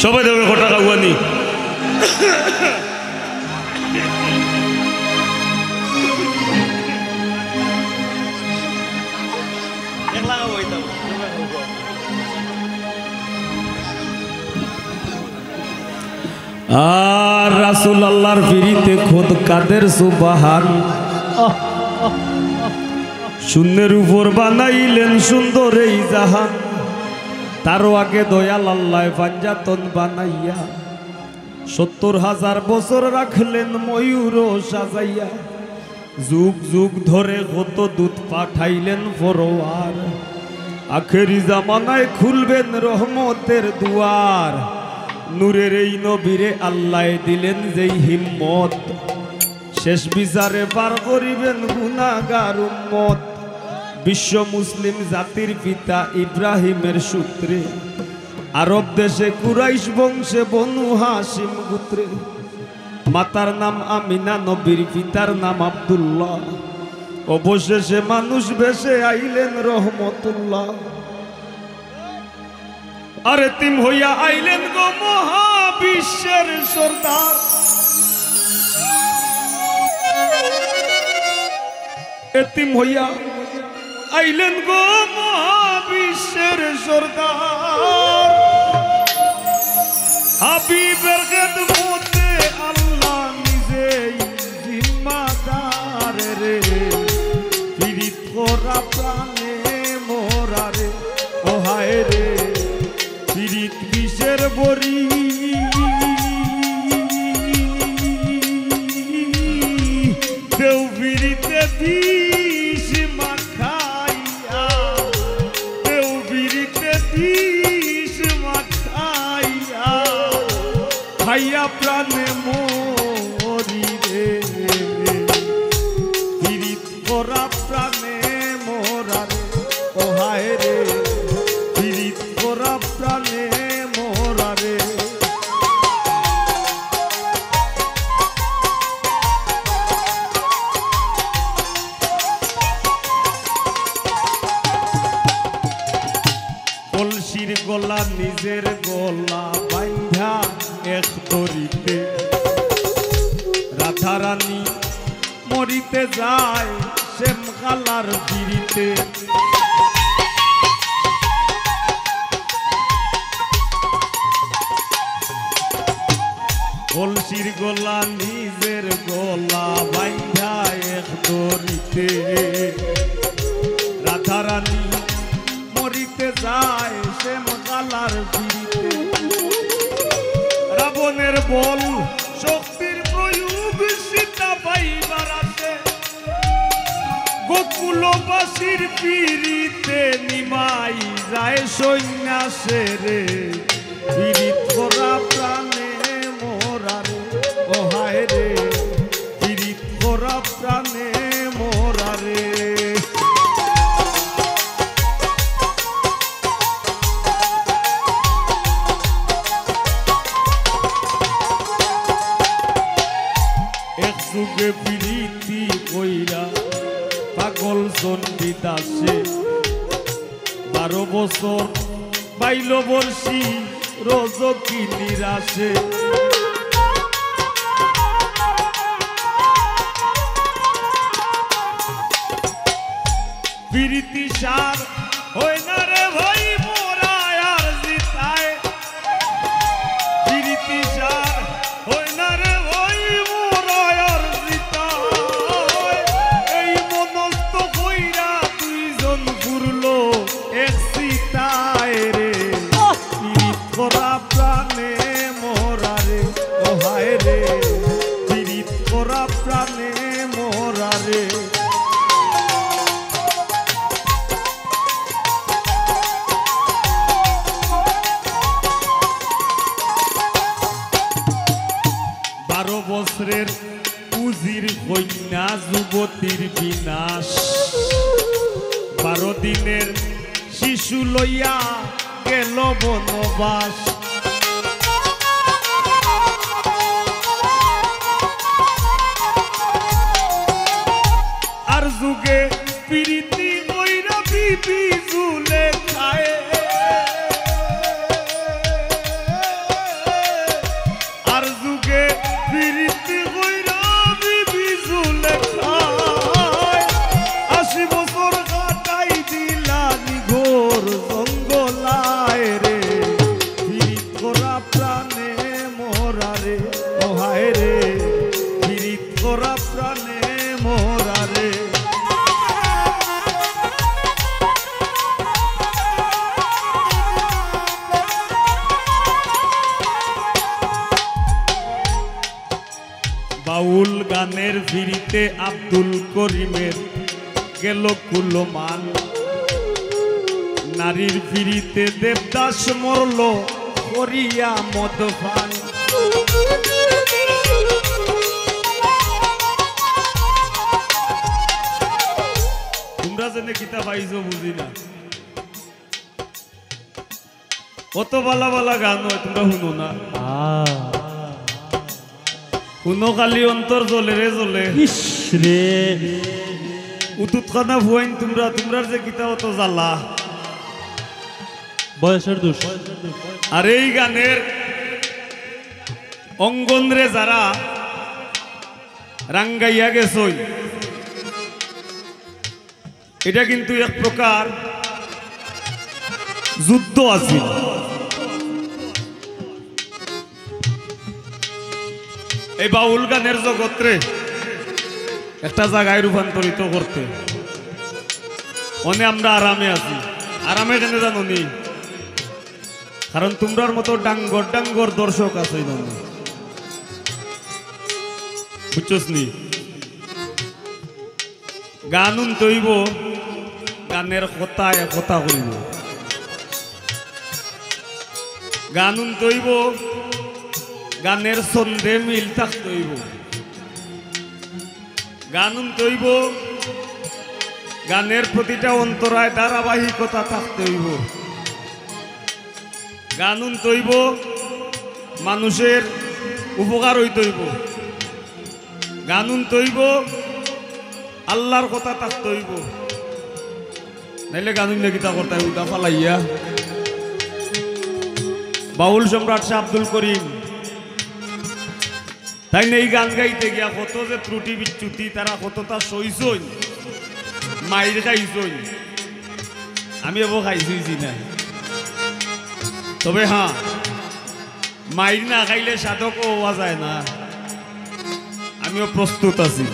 সবাই দেবে ঘটা কাগুয়ানি আর রাসূল আল্লাহর ফিরিতে খোদ কাদের সুবহান শূন্যের উপর বানাইলেন সুন্দর এই জাহান তারও আগে দয়াল আল্লাহ পাঞ্জাতন বানাইয়া ৭০,০০০ বছর রাখলেন ময়ূর সাজাইয়া যুগ যুগ ধরে কত দূত পাঠাইলেন ফরোয়ার আখেরি জামানায় খুলবেন রহমতের দুয়ার নূরের এই নবীরে আল্লাহ দিলেন যেই হিম্মত শেষ বিচারে পার করিবেন গুনাহগার উম্মত বিশ্ব মুসলিম জাতির পিতা ইব্রাহিমের সূত্রে আরব দেশে কুরাইশ বংশে বনু হাশিম গোত্রে মাতার নাম আমিনা নবীর পিতার নাম আব্দুল্লাহ অবশেষে মানুষ বেশে আইলেন রহমতুল্লাহ আর এতিম হইয়া আইলেন গো মহাবিশ্বের সরদার এতিম হইয়া আইলেন গো মহাবিশ্বের সরদার হাবিবের খেদমতে আল্লাহ নিজেই জিম্মাদার রে পীড়িত করা প্রাণে মোরা রে ও হায় রে পীড়িত বিষের বরি দেও পীড়িতে বিষ মাখাইয়া দেও পীড়িতে বিষ মাখাইয়া খাইয়া প্রাণে মরি রে পীড়িত করা প্রাণে মোরা রে ও হায় রে পীড়িত করা প্রাণে মোরা রে কলসির গলা নিজের গলা বাইন্ধা এক দড়িতে রাধারানী মরিতে যায় শ্যামকালার পিড়িতে কলসির গলা নিজের গলা বাইন্ধা এক দড়িতে রাধারানী মরিতে যায় শ্যামকালার পিড়িতে রাবণের বল শক্তির প্রয়োগ সীতা পাইবার আসে গোকুলবাসীর পিড়িতে নিমাই যায় সন্ন্যাসে রে পীড়িত করা প্রাণে মোরা রে ও হায় রে পীড়িত করা প্রাণে মোরা রে যুগে প্রীতি কইরা পাগল চণ্ডীদাসে 12 বছর বাইল বর্ষী রজকি নিরাশে প্রীতি সার হয় না রে ভাই মোরা আর জিতায় প্রীতি সার হয় না রে ভাই মোরা আর জিতায় এই মনস্থ কইরা দুইজন ঘুরলো এক সিতায় রে পীড়িত করা প্রাণে মোরা রে ও হায় রে পীড়িত করা প্রাণে মোরা রে বছরের পুঁজির কন্যা যুবতীর বিনাশ 12 দিনের শিশু লইয়া গেল বনবাস আর যুগে প্রীতি কইরা বিজুলে খায় আর যুগে ফিরিতে কইরা বিজুলে খায় 80 বছর কাটাই দিলা নিঘোর জঙ্গলায় রে ফিরিত করা প্রাণে মোরা রে ও হায় রে ফিরিত করা প্রাণে মোরা রে বাউল গানের ফিরিতে আব্দুল করিমের গেল কুলমান নারীর ফিরিতে দেবদাস মরল করিয়া মদপান তোমরা জেনে কিতা পাইছো বুঝি না কত বালা বালা গান হয় তোমরা শুনো না শুনো খালি অন্তর জ্বলে রে জ্বলে ইসরে উতুত খানা ভুয়াইন তোমরা যে কিতা অত জ্বালা বয়সের দোষ আর এই গানের অঙ্গন রে যারা রাঙ্গাইয়া গেছই এটা কিন্তু এক প্রকার যুদ্ধ আছে এই বাউল গানের জগৎরে একটা জায়গায় রূপান্তরিত করতে অনে আমরা আরামে আছি আরামে কেন জানো নি কারণ তোমরার মতো ডাঙ্গর ডাঙ্গর দর্শক আছে বুঝছস নি গানুন তৈব গানের কথায় কথা কইব গানুন তৈব গানের ছন্দে মিল থাকতে হইব গানুন তৈব গানের প্রতিটা অন্তরায় ধারাবাহিকতা থাকতে হইব গানুন তৈব মানুষের উপকার হইতে হইব গানুন তৈব আল্লাহর কথা থাকতে হইব নাইলে গানুন গীতা করতে উদা ফালাইয়া বাউল সম্রাট শাহ আব্দুল করিম তাই না এই গান গাইতে গিয়া কত যে ত্রুটি বিচ্যুতি তারা কতটা সইছই মাইর খাইছই আমি এব খাইছি না তবে হ্যাঁ মাইর না খাইলে সাধক হওয়া যায় না আমিও প্রস্তুত আছি